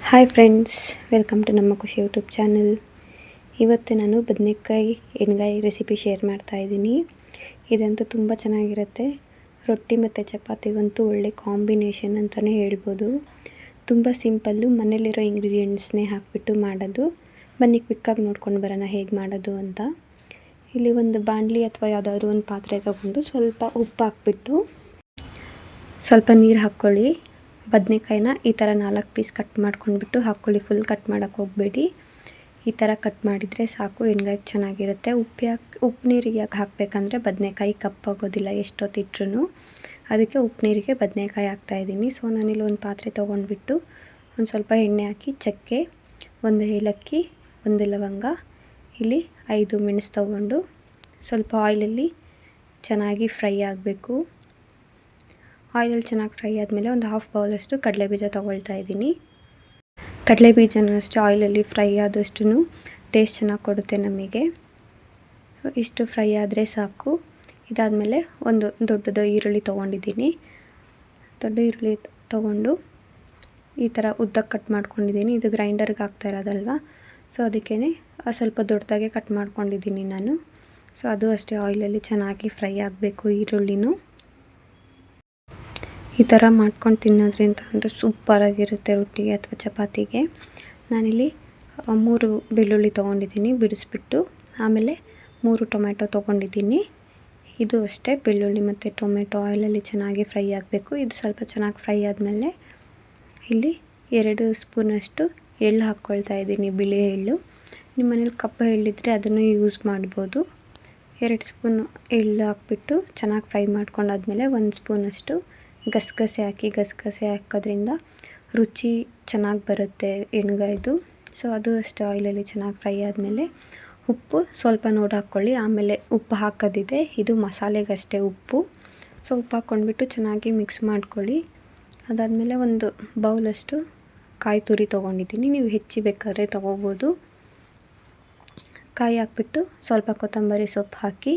Hi friends, welcome to ನಮ್ಮ ಖುಷಿ YouTube channel. ಇವತ್ತು ನಾನು ಬದನೆಕಾಯಿ ಎಣ್ಗಾಯಿ ರೆಸಿಪಿ ಶೇರ್ ಮಾಡ್ತಾ ಇದ್ದೀನಿ. ಇದಂತೂ ತುಂಬ ಚೆನ್ನಾಗಿರುತ್ತೆ. ರೊಟ್ಟಿ ಮತ್ತು ಚಪಾತಿಗಂತೂ ಒಳ್ಳೆ ಕಾಂಬಿನೇಷನ್ ಅಂತಲೇ ಹೇಳ್ಬೋದು. ತುಂಬ ಸಿಂಪಲ್ಲು, ಮನೇಲಿರೋ ಇಂಗ್ರೀಡಿಯೆಂಟ್ಸ್ನೇ ಹಾಕಿಬಿಟ್ಟು ಮಾಡೋದು. ಬನ್ನಿ ಕ್ವಿಕ್ಕಾಗಿ ನೋಡ್ಕೊಂಡು ಬರೋಣ ಹೇಗೆ ಮಾಡೋದು ಅಂತ. ಇಲ್ಲಿ ಒಂದು ಬಾಣಲಿ ಅಥವಾ ಯಾವುದಾದ್ರೂ ಒಂದು ಪಾತ್ರೆ ತಗೊಂಡು ಸ್ವಲ್ಪ ಉಪ್ಪು ಹಾಕ್ಬಿಟ್ಟು ಸ್ವಲ್ಪ ನೀರು ಹಾಕ್ಕೊಳ್ಳಿ. ಬದನೆಕಾಯಿನ ಈ ಥರ 4 ಪೀಸ್ ಕಟ್ ಮಾಡ್ಕೊಂಡ್ಬಿಟ್ಟು ಹಾಕ್ಕೊಳ್ಳಿ. ಫುಲ್ ಕಟ್ ಮಾಡೋಕ್ಕೆ ಹೋಗಬೇಡಿ. ಈ ಥರ ಕಟ್ ಮಾಡಿದರೆ ಸಾಕು, ಎಣ್ಗಾಯಿಗೆ ಚೆನ್ನಾಗಿರುತ್ತೆ. ಉಪ್ಪು ನೀರಿಗೆ ಯಾಕೆ ಹಾಕಬೇಕಂದ್ರೆ ಬದನೆಕಾಯಿ ಕಪ್ಪಾಗೋದಿಲ್ಲ ಎಷ್ಟೊತ್ತಿಟ್ರೂ. ಅದಕ್ಕೆ ಉಪ್ಪು ನೀರಿಗೆ ಬದನೆಕಾಯಿ ಹಾಕ್ತಾಯಿದ್ದೀನಿ. ಸೊ ನಾನಿಲ್ಲಿ ಒಂದು ಪಾತ್ರೆ ತೊಗೊಂಡ್ಬಿಟ್ಟು ಒಂದು ಸ್ವಲ್ಪ ಎಣ್ಣೆ ಹಾಕಿ ಚಕ್ಕೆ, ಒಂದು ಏಲಕ್ಕಿ, ಒಂದು ಲವಂಗ, ಇಲ್ಲಿ 5 ಮೆಣಸು ತೊಗೊಂಡು ಸ್ವಲ್ಪ ಆಯಿಲಲ್ಲಿ ಚೆನ್ನಾಗಿ ಫ್ರೈ ಆಗಬೇಕು. ಆಯಿಲಲ್ಲಿ ಚೆನ್ನಾಗಿ ಫ್ರೈ ಆದಮೇಲೆ ಒಂದು 1/2 ಬೌಲಷ್ಟು ಕಡಲೆಬೀಜ ತೊಗೊಳ್ತಾ ಇದ್ದೀನಿ. ಕಡಲೆಬೀಜನೂ ಅಷ್ಟೇ ಆಯಿಲಲ್ಲಿ ಫ್ರೈ ಆದಷ್ಟು ಟೇಸ್ಟ್ ಚೆನ್ನಾಗಿ ಕೊಡುತ್ತೆ ನಮಗೆ. ಸೊ ಇಷ್ಟು ಫ್ರೈ ಆದರೆ ಸಾಕು. ಇದಾದಮೇಲೆ ಒಂದು ದೊಡ್ಡದು ಈರುಳ್ಳಿ ತೊಗೊಂಡಿದ್ದೀನಿ. ದೊಡ್ಡ ಈರುಳ್ಳಿ ತೊಗೊಂಡು ಈ ಥರ ಉದ್ದಕ್ಕೆ ಕಟ್ ಮಾಡ್ಕೊಂಡಿದ್ದೀನಿ. ಇದು ಗ್ರೈಂಡರ್ಗೆ ಹಾಕ್ತಾ ಇರೋದಲ್ವ, ಸೊ ಅದಕ್ಕೇ ಸ್ವಲ್ಪ ದೊಡ್ಡದಾಗೆ ಕಟ್ ಮಾಡ್ಕೊಂಡಿದ್ದೀನಿ ನಾನು. ಸೊ ಅದು ಅಷ್ಟೇ ಆಯಿಲಲ್ಲಿ ಚೆನ್ನಾಗಿ ಫ್ರೈ ಆಗಬೇಕು ಈರುಳ್ಳಿನೂ. ಈ ಥರ ಮಾಡ್ಕೊಂಡು ತಿನ್ನೋದ್ರಿಂದ ಅಂದರೆ ಸೂಪರಾಗಿರುತ್ತೆ ರೊಟ್ಟಿಗೆ ಅಥವಾ ಚಪಾತಿಗೆ. ನಾನಿಲ್ಲಿ 3 ಬೆಳ್ಳುಳ್ಳಿ ತೊಗೊಂಡಿದ್ದೀನಿ ಬಿಡಿಸ್ಬಿಟ್ಟು. ಆಮೇಲೆ 3 ಟೊಮೆಟೊ ತೊಗೊಂಡಿದ್ದೀನಿ. ಇದು ಅಷ್ಟೇ, ಬೆಳ್ಳುಳ್ಳಿ ಮತ್ತು ಟೊಮೆಟೊ ಆಯಿಲಲ್ಲಿ ಚೆನ್ನಾಗಿ ಫ್ರೈ ಆಗಬೇಕು. ಇದು ಸ್ವಲ್ಪ ಚೆನ್ನಾಗಿ ಫ್ರೈ ಆದಮೇಲೆ ಇಲ್ಲಿ 2 ಸ್ಪೂನಷ್ಟು ಎಳ್ಳು ಹಾಕ್ಕೊಳ್ತಾ ಇದ್ದೀನಿ, ಬಿಳಿ ಎಳ್ಳು. ನಿಮ್ಮ ಮನೇಲಿ ಕಪ್ಪು ಎಳ್ಳಿದ್ರೆ ಅದನ್ನು ಯೂಸ್ ಮಾಡ್ಬೋದು. 2 ಸ್ಪೂನು ಎಳ್ಳು ಹಾಕ್ಬಿಟ್ಟು ಚೆನ್ನಾಗಿ ಫ್ರೈ ಮಾಡ್ಕೊಂಡಾದ್ಮೇಲೆ 1 ಸ್ಪೂನಷ್ಟು ಗಸಗಸೆ ಹಾಕಿ. ಗಸಗಸೆ ಹಾಕೋದ್ರಿಂದ ರುಚಿ ಚೆನ್ನಾಗಿ ಬರುತ್ತೆ ಎಣ್ಗಾಯ್ದು. ಸೊ ಅದು ಅಷ್ಟೇ, ಆಯಿಲಲ್ಲಿ ಚೆನ್ನಾಗಿ ಫ್ರೈ ಆದಮೇಲೆ ಉಪ್ಪು ಸ್ವಲ್ಪ ನೋಡಿ ಹಾಕ್ಕೊಳ್ಳಿ. ಆಮೇಲೆ ಉಪ್ಪು ಹಾಕೋದಿದೆ, ಇದು ಮಸಾಲೆಗಷ್ಟೇ ಉಪ್ಪು. ಸೊ ಉಪ್ಪು ಹಾಕ್ಕೊಂಡ್ಬಿಟ್ಟು ಚೆನ್ನಾಗಿ ಮಿಕ್ಸ್ ಮಾಡ್ಕೊಳ್ಳಿ. ಅದಾದಮೇಲೆ ಒಂದು ಬೌಲಷ್ಟು ಕಾಯಿ ತುರಿ ತೊಗೊಂಡಿದ್ದೀನಿ. ನೀವು ಬೇಕಾದ್ರೆ ತೊಗೋಬೋದು. ಕಾಯಿ ಹಾಕ್ಬಿಟ್ಟು ಸ್ವಲ್ಪ ಕೊತ್ತಂಬರಿ ಸೊಪ್ಪು ಹಾಕಿ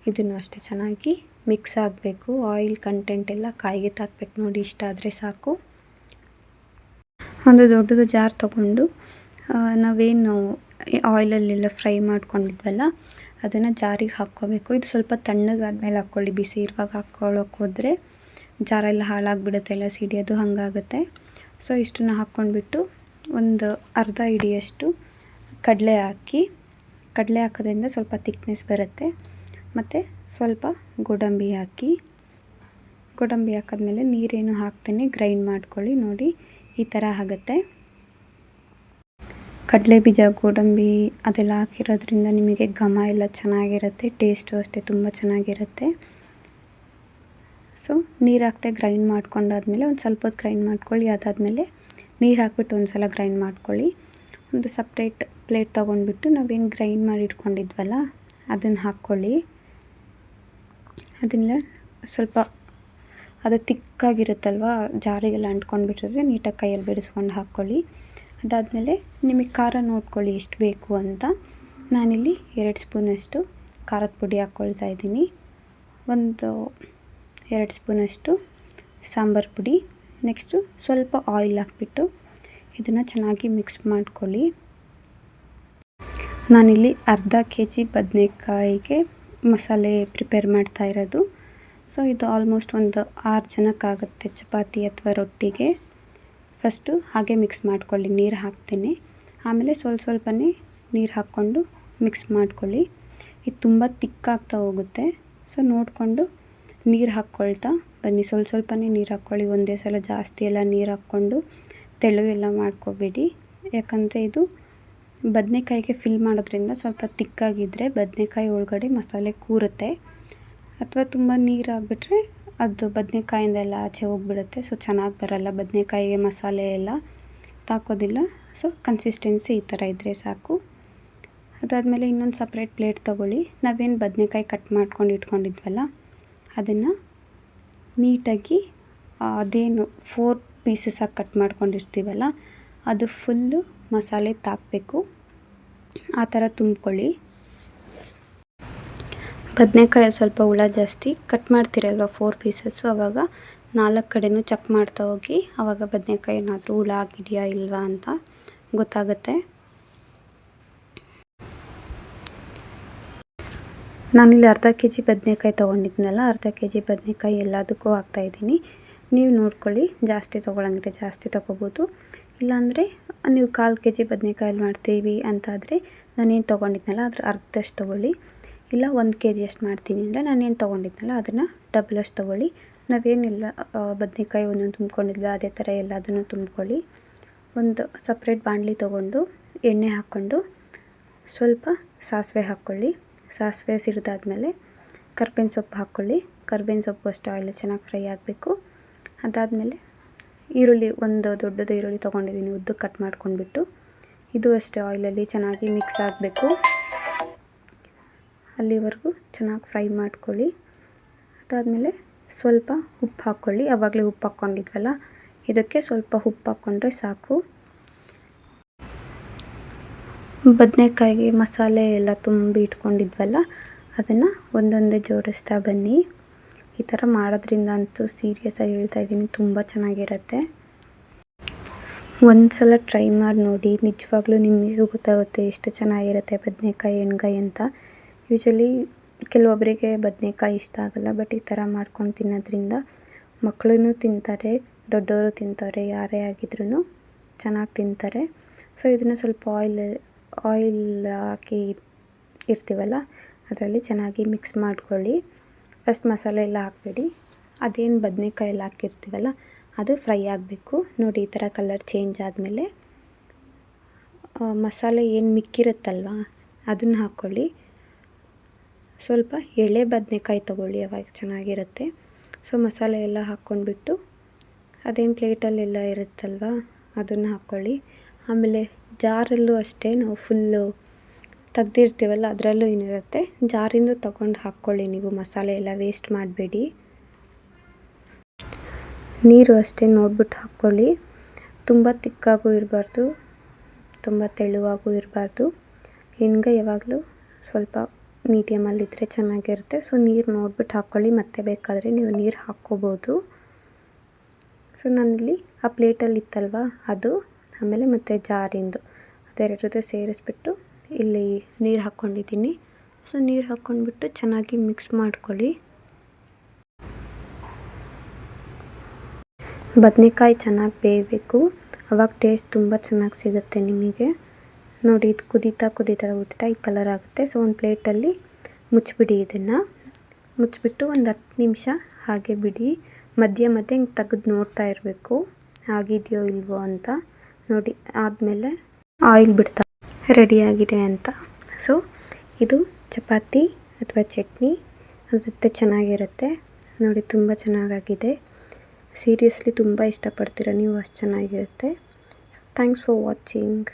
ಇದನ್ನು ಅಷ್ಟೇ ಚೆನ್ನಾಗಿ ಮಿಕ್ಸ್ ಆಗಬೇಕು. ಆಯಿಲ್ ಕಂಟೆಂಟ್ ಎಲ್ಲ ಕಾಯಿಗೆ ತಾಕಬೇಕು ನೋಡಿ, ಇಷ್ಟ ಆದರೆ ಸಾಕು. ಒಂದು ದೊಡ್ಡದು ಜಾರ್ ತೊಗೊಂಡು ನಾವೇನು ಆಯಿಲಲ್ಲೆಲ್ಲ ಫ್ರೈ ಮಾಡ್ಕೊಂಡಿದ್ವಲ್ಲ ಅದನ್ನು ಜಾರಿಗೆ ಹಾಕ್ಕೋಬೇಕು. ಇದು ಸ್ವಲ್ಪ ತಣ್ಣಗಾದ್ಮೇಲೆ ಹಾಕ್ಕೊಳ್ಳಿ. ಬಿಸಿ ಇರುವಾಗ ಹಾಕ್ಕೊಳ್ಳೋಕೆ ಹೋದರೆ ಜಾರೆಲ್ಲ ಹಾಳಾಗಿಬಿಡುತ್ತೆ, ಎಲ್ಲ ಸಿಡಿಯೋದು ಹಾಗಾಗುತ್ತೆ. ಸೊ ಇಷ್ಟನ್ನು ಹಾಕ್ಕೊಂಡ್ಬಿಟ್ಟು ಒಂದು ಅರ್ಧ ಹಿಡಿಯಷ್ಟು ಕಡಲೆ ಹಾಕಿ. ಕಡಲೆ ಹಾಕೋದ್ರಿಂದ ಸ್ವಲ್ಪ ತಿಕ್ನೆಸ್ ಬರುತ್ತೆ. ಮತ್ತು ಸ್ವಲ್ಪ ಗೋಡಂಬಿ ಹಾಕಿ. ಗೋಡಂಬಿ ಹಾಕಿದ್ಮೇಲೆ ನೀರೇನು ಹಾಕ್ತೇನೆ ಗ್ರೈಂಡ್ ಮಾಡ್ಕೊಳ್ಳಿ. ನೋಡಿ ಈ ಥರ ಆಗುತ್ತೆ. ಕಡಲೆ ಬೀಜ, ಗೋಡಂಬಿ ಅದೆಲ್ಲ ಹಾಕಿರೋದ್ರಿಂದ ನಿಮಗೆ ಘಮ ಎಲ್ಲ ಚೆನ್ನಾಗಿರುತ್ತೆ. ಟೇಸ್ಟು ಅಷ್ಟೇ ತುಂಬ ಚೆನ್ನಾಗಿರುತ್ತೆ. ಸೊ ನೀರು ಹಾಕ್ತೆ ಗ್ರೈಂಡ್ ಮಾಡ್ಕೊಂಡಾದ್ಮೇಲೆ ಒಂದು ಸ್ವಲ್ಪ ಹೊತ್ತು ಗ್ರೈಂಡ್ ಮಾಡ್ಕೊಳ್ಳಿ. ಅದಾದಮೇಲೆ ನೀರು ಹಾಕ್ಬಿಟ್ಟು ಒಂದು ಸಲ ಗ್ರೈಂಡ್ ಮಾಡ್ಕೊಳ್ಳಿ. ಒಂದು ಸಪ್ರೇಟ್ ಪ್ಲೇಟ್ ತೊಗೊಂಡ್ಬಿಟ್ಟು ನಾವೇನು ಗ್ರೈಂಡ್ ಮಾಡಿ ಇಟ್ಕೊಂಡಿದ್ವಲ್ಲ ಅದನ್ನು ಹಾಕ್ಕೊಳ್ಳಿ. ಅದನ್ನೆಲ್ಲ ಸ್ವಲ್ಪ ಅದು ತಿಕ್ಕಾಗಿರುತ್ತಲ್ವ, ಜಾರಿಗೆಲ್ಲ ಅಂಟ್ಕೊಂಡ್ಬಿಟ್ಟಿದ್ರೆ ನೀಟಾಗಿ ಕೈಯಲ್ಲಿ ಬಿಡಿಸ್ಕೊಂಡು ಹಾಕ್ಕೊಳ್ಳಿ. ಅದಾದಮೇಲೆ ನಿಮಗೆ ಖಾರ ನೋಡ್ಕೊಳ್ಳಿ ಎಷ್ಟು ಬೇಕು ಅಂತ. ನಾನಿಲ್ಲಿ 2 ಸ್ಪೂನಷ್ಟು ಖಾರದ ಪುಡಿ ಹಾಕ್ಕೊಳ್ತಾ ಇದ್ದೀನಿ. ಒಂದು 2 ಸ್ಪೂನಷ್ಟು ಸಾಂಬಾರು ಪುಡಿ. ನೆಕ್ಸ್ಟು ಸ್ವಲ್ಪ ಆಯಿಲ್ ಹಾಕ್ಬಿಟ್ಟು ಇದನ್ನು ಚೆನ್ನಾಗಿ ಮಿಕ್ಸ್ ಮಾಡ್ಕೊಳ್ಳಿ. ನಾನಿಲ್ಲಿ ಅರ್ಧ kg ಬದನೆಕಾಯಿಗೆ ಮಸಾಲೆ ಪ್ರಿಪೇರ್ ಮಾಡ್ತಾ ಇರೋದು. ಸೊ ಇದು ಆಲ್ಮೋಸ್ಟ್ ಒಂದು 6 ಜನಕ್ಕಾಗುತ್ತೆ ಚಪಾತಿ ಅಥವಾ ರೊಟ್ಟಿಗೆ. ಫಸ್ಟು ಹಾಗೆ ಮಿಕ್ಸ್ ಮಾಡ್ಕೊಳ್ಳಿ, ನೀರು ಹಾಕ್ತೇನೆ. ಆಮೇಲೆ ಸ್ವಲ್ಪನೇ ನೀರು ಹಾಕ್ಕೊಂಡು ಮಿಕ್ಸ್ ಮಾಡ್ಕೊಳ್ಳಿ. ಇದು ತುಂಬ ತಿಕ್ಕಾಗ್ತಾ ಹೋಗುತ್ತೆ. ಸೊ ನೋಡಿಕೊಂಡು ನೀರು ಹಾಕ್ಕೊಳ್ತಾ ಬನ್ನಿ. ಸ್ವಲ್ಪನೇ ನೀರು ಹಾಕ್ಕೊಳ್ಳಿ, ಒಂದೇ ಸಲ ಜಾಸ್ತಿ ಎಲ್ಲ ನೀರು ಹಾಕ್ಕೊಂಡು ತೆಳುವೆಲ್ಲ ಮಾಡ್ಕೋಬೇಡಿ. ಯಾಕಂದರೆ ಇದು ಬದನೆಕಾಯಿಗೆ ಫಿಲ್ ಮಾಡೋದ್ರಿಂದ ಸ್ವಲ್ಪ ತಿಕ್ಕಾಗಿದ್ದರೆ ಬದನೆಕಾಯಿ ಒಳಗಡೆ ಮಸಾಲೆ ಕೂರುತ್ತೆ. ಅಥವಾ ತುಂಬ ನೀರು ಆಗಿಬಿಟ್ರೆ ಅದು ಬದನೆಕಾಯಿಂದೆಲ್ಲ ಆಚೆ ಹೋಗಿಬಿಡುತ್ತೆ. ಸೊ ಚೆನ್ನಾಗಿ ಬರೋಲ್ಲ, ಬದನೆಕಾಯಿಗೆ ಮಸಾಲೆ ಎಲ್ಲ ತಾಕೋದಿಲ್ಲ. ಸೊ ಕನ್ಸಿಸ್ಟೆನ್ಸಿ ಈ ಥರ ಇದ್ದರೆ ಸಾಕು. ಅದಾದಮೇಲೆ ಇನ್ನೊಂದು ಸಪ್ರೇಟ್ ಪ್ಲೇಟ್ ತೊಗೊಳ್ಳಿ. ನಾವೇನು ಬದನೆಕಾಯಿ ಕಟ್ ಮಾಡ್ಕೊಂಡು ಇಟ್ಕೊಂಡಿದ್ವಲ್ಲ ಅದನ್ನು ನೀಟಾಗಿ ಅದೇನು 4 ಪೀಸಸ್ಸಾಗಿ ಕಟ್ ಮಾಡ್ಕೊಂಡಿರ್ತೀವಲ್ಲ ಅದು ಫುಲ್ಲು ಮಸಾಲೆ ತಾಕಬೇಕು. ಆ ಥರ ತುಂಬ್ಕೊಳ್ಳಿ. ಬದನೆಕಾಯಿ ಸ್ವಲ್ಪ ಹುಳ ಜಾಸ್ತಿ, ಕಟ್ ಮಾಡ್ತಿರಲ್ವ 4 ಪೀಸಸ್ಸು, ಆವಾಗ 4 ಕಡೆನೂ ಚೆಕ್ ಮಾಡ್ತಾ ಹೋಗಿ, ಆವಾಗ ಬದನೇಕಾಯಿ ಏನಾದರೂ ಹುಳ ಆಗಿದೆಯಾ ಇಲ್ವಾ ಅಂತ ಗೊತ್ತಾಗುತ್ತೆ. ನಾನಿಲ್ಲಿ ಅರ್ಧ ಕೆ ಜಿ ಬದನೇಕಾಯಿ ತೊಗೊಂಡಿದ್ನಲ್ಲ, ಅರ್ಧ ಕೆ ಜಿ ಬದನೇಕಾಯಿ ಎಲ್ಲದಕ್ಕೂ ಹಾಕ್ತಾಯಿದ್ದೀನಿ. ನೀವು ನೋಡ್ಕೊಳ್ಳಿ, ಜಾಸ್ತಿ ತೊಗೊಳಂಗಿದ್ರೆ ಜಾಸ್ತಿ ತೊಗೋಬೋದು, ಇಲ್ಲಾಂದರೆ ನೀವು 1/4 ಕೆ ಜಿ ಬದನೇಕಾಯಲ್ಲಿ ಮಾಡ್ತೀವಿ ಅಂತಾದರೆ ನಾನೇನು ತೊಗೊಂಡಿದ್ನಲ್ಲ ಅದ್ರ ಅರ್ಧದಷ್ಟು ತೊಗೊಳ್ಳಿ. ಇಲ್ಲ 1 ಕೆ ಜಿಯಷ್ಟು ಮಾಡ್ತೀನಿ ಅಂದರೆ ನಾನೇನು ತೊಗೊಂಡಿದ್ನಲ್ಲ ಅದನ್ನು ಡಬಲಷ್ಟು ತೊಗೊಳ್ಳಿ. ನಾವೇನೆಲ್ಲ ಬದನೇಕಾಯಿ ಒಂದೊಂದು ತುಂಬ್ಕೊಂಡಿದ್ವಿ ಅದೇ ಥರ ಎಲ್ಲದನ್ನು ತುಂಬ್ಕೊಳ್ಳಿ. ಒಂದು ಸಪ್ರೇಟ್ ಬಾಣಲಿ ತೊಗೊಂಡು ಎಣ್ಣೆ ಹಾಕ್ಕೊಂಡು ಸ್ವಲ್ಪ ಸಾಸಿವೆ ಹಾಕ್ಕೊಳ್ಳಿ. ಸಾಸಿವೆ ಸಿರಿದಾದ್ಮೇಲೆ ಕರ್ಬೇವಿನ ಸೊಪ್ಪು ಹಾಕ್ಕೊಳ್ಳಿ. ಕರ್ಬೇವಿನ ಸೊಪ್ಪು ಅಷ್ಟು ಆಯಿಲ್ ಚೆನ್ನಾಗಿ ಫ್ರೈ ಆಗಬೇಕು. ಅದಾದಮೇಲೆ ಈರುಳ್ಳಿ, ಒಂದು ದೊಡ್ಡದು ಈರುಳ್ಳಿ ತೊಗೊಂಡಿದ್ದೀನಿ, ಉದ್ದಕ್ಕೆ ಕಟ್ ಮಾಡ್ಕೊಂಡ್ಬಿಟ್ಟು ಇದು ಅಷ್ಟೇ ಆಯಿಲಲ್ಲಿ ಚೆನ್ನಾಗಿ ಮಿಕ್ಸ್ ಆಗಬೇಕು. ಅಲ್ಲಿವರೆಗೂ ಚೆನ್ನಾಗಿ ಫ್ರೈ ಮಾಡ್ಕೊಳ್ಳಿ. ಅದಾದಮೇಲೆ ಸ್ವಲ್ಪ ಉಪ್ಪು ಹಾಕ್ಕೊಳ್ಳಿ. ಆವಾಗಲೇ ಉಪ್ಪು ಹಾಕ್ಕೊಂಡಿದ್ವಲ್ಲ, ಇದಕ್ಕೆ ಸ್ವಲ್ಪ ಉಪ್ಪು ಹಾಕ್ಕೊಂಡ್ರೆ ಸಾಕು. ಬದನೇಕಾಯಿಗೆ ಮಸಾಲೆ ಎಲ್ಲ ತುಂಬಿ ಇಟ್ಕೊಂಡಿದ್ವಲ್ಲ ಅದನ್ನು ಒಂದೊಂದೇ ಜೋಡಿಸ್ತಾ ಬನ್ನಿ. ಈ ಥರ ಮಾಡೋದ್ರಿಂದ ಅಂತೂ ಸೀರಿಯಸ್ಸಾಗಿ ಹೇಳ್ತಾ ಇದ್ದೀನಿ, ತುಂಬ ಚೆನ್ನಾಗಿರುತ್ತೆ. ಒಂದು ಸಲ ಟ್ರೈ ಮಾಡಿ ನೋಡಿ, ನಿಜವಾಗ್ಲೂ ನಿಮಗೂ ಗೊತ್ತಾಗುತ್ತೆ ಎಷ್ಟು ಚೆನ್ನಾಗಿರುತ್ತೆ ಬದನೇಕಾಯಿ ಎಣ್ಗಾಯಿ ಅಂತ. ಯೂಶ್ವಲಿ ಕೆಲವೊಬ್ಬರಿಗೆ ಬದನೇಕಾಯಿ ಇಷ್ಟ ಆಗಲ್ಲ, ಬಟ್ ಈ ಥರ ಮಾಡ್ಕೊಂಡು ತಿನ್ನೋದ್ರಿಂದ ಮಕ್ಕಳೂ ತಿಂತಾರೆ, ದೊಡ್ಡವರು ತಿಂತಾರೆ, ಯಾರೇ ಆಗಿದ್ರೂ ಚೆನ್ನಾಗಿ ತಿಂತಾರೆ. ಸೊ ಇದನ್ನು ಸ್ವಲ್ಪ ಆಯಿಲ್ ಹಾಕಿ ಇರ್ತೀವಲ್ಲ ಅದರಲ್ಲಿ ಚೆನ್ನಾಗಿ ಮಿಕ್ಸ್ ಮಾಡ್ಕೊಳ್ಳಿ. ಫಸ್ಟ್ ಮಸಾಲೆ ಎಲ್ಲ ಹಾಕಬೇಡಿ, ಅದೇನು ಬದನೇಕಾಯಿ ಎಲ್ಲ ಹಾಕಿರ್ತೀವಲ್ಲ ಅದು ಫ್ರೈ ಆಗಬೇಕು. ನೋಡಿ ಈ ಥರ ಕಲರ್ ಚೇಂಜ್ ಆದಮೇಲೆ ಮಸಾಲೆ ಏನು ಮಿಕ್ಕಿರುತ್ತಲ್ವ ಅದನ್ನು ಹಾಕ್ಕೊಳ್ಳಿ. ಸ್ವಲ್ಪ ಎಳೆ ಬದನೇಕಾಯಿ ತೊಗೊಳ್ಳಿ, ಅವಾಗ ಚೆನ್ನಾಗಿರುತ್ತೆ. ಸೊ ಮಸಾಲೆ ಎಲ್ಲ ಹಾಕ್ಕೊಂಡ್ಬಿಟ್ಟು ಅದೇನು ಪ್ಲೇಟಲ್ಲೆಲ್ಲ ಇರುತ್ತಲ್ವ ಅದನ್ನು ಹಾಕ್ಕೊಳ್ಳಿ. ಆಮೇಲೆ ಜಾರಲ್ಲೂ ಅಷ್ಟೇ ನಾವು ಫುಲ್ಲು ತೆಗ್ದಿರ್ತೀವಲ್ಲ ಅದರಲ್ಲೂ ಏನಿರುತ್ತೆ, ಜಾರಿಂದ ತೊಗೊಂಡು ಹಾಕ್ಕೊಳ್ಳಿ. ನೀವು ಮಸಾಲೆ ಎಲ್ಲ ವೇಸ್ಟ್ ಮಾಡಬೇಡಿ. ನೀರು ಅಷ್ಟೇ ನೋಡ್ಬಿಟ್ಟು ಹಾಕ್ಕೊಳ್ಳಿ. ತುಂಬ ತಿಕ್ಕಾಗೂ ಇರಬಾರ್ದು, ತುಂಬ ತೆಳುವಾಗೂ ಇರಬಾರ್ದು. ಎಣ್ಗಾಯಿ ಯಾವಾಗಲೂ ಸ್ವಲ್ಪ ಮೀಡಿಯಮಲ್ಲಿದ್ದರೆ ಚೆನ್ನಾಗಿರುತ್ತೆ. ಸೊ ನೀರು ನೋಡ್ಬಿಟ್ಟು ಹಾಕ್ಕೊಳ್ಳಿ, ಮತ್ತೆ ಬೇಕಾದರೆ ನೀವು ನೀರು ಹಾಕ್ಕೋಬೋದು. ಸೊ ನಾನಿಲ್ಲಿ ಆ ಪ್ಲೇಟಲ್ಲಿ ಇತ್ತಲ್ವ ಅದು, ಆಮೇಲೆ ಮತ್ತು ಜಾರಿಂದು ಅದೆರಡೂ ಸೇರಿಸ್ಬಿಟ್ಟು ಇಲ್ಲಿ ನೀರು ಹಾಕ್ಕೊಂಡಿದ್ದೀನಿ. ಸೊ ನೀರು ಹಾಕ್ಕೊಂಡ್ಬಿಟ್ಟು ಚೆನ್ನಾಗಿ ಮಿಕ್ಸ್ ಮಾಡ್ಕೊಳ್ಳಿ. ಬದನೇಕಾಯಿ ಚೆನ್ನಾಗಿ ಬೇಯಬೇಕು, ಆವಾಗ ಟೇಸ್ಟ್ ತುಂಬ ಚೆನ್ನಾಗಿ ಸಿಗುತ್ತೆ ನಿಮಗೆ. ನೋಡಿ ಇದು ಕುದೀತಾ ಈ ಕಲರ್ ಆಗುತ್ತೆ. ಸೊ ಒಂದು ಪ್ಲೇಟಲ್ಲಿ ಮುಚ್ಚಿಬಿಡಿ. ಇದನ್ನು ಮುಚ್ಚಿಬಿಟ್ಟು ಒಂದು 10 ನಿಮಿಷ ಹಾಗೆ ಬಿಡಿ. ಮಧ್ಯೆ ಹಿಂಗೆ ತೆಗೆದು ನೋಡ್ತಾ ಇರಬೇಕು ಆಗಿದೆಯೋ ಇಲ್ವೋ ಅಂತ. ನೋಡಿ ಆದಮೇಲೆ ಆಯಿಲ್ ಬಿಡ್ತಾ ರೆಡಿಯಾಗಿದೆ ಅಂತ. ಸೊ ಇದು ಚಪಾತಿ ಅಥವಾ ಚಟ್ನಿ ಅದ್ರ ಜೊತೆ ಚೆನ್ನಾಗಿರುತ್ತೆ. ನೋಡಿ ತುಂಬ ಚೆನ್ನಾಗಾಗಿದೆ. ಸೀರಿಯಸ್ಲಿ ತುಂಬ ಇಷ್ಟಪಡ್ತೀರ ನೀವು, ಅಷ್ಟು ಚೆನ್ನಾಗಿರುತ್ತೆ. Thanks for watching.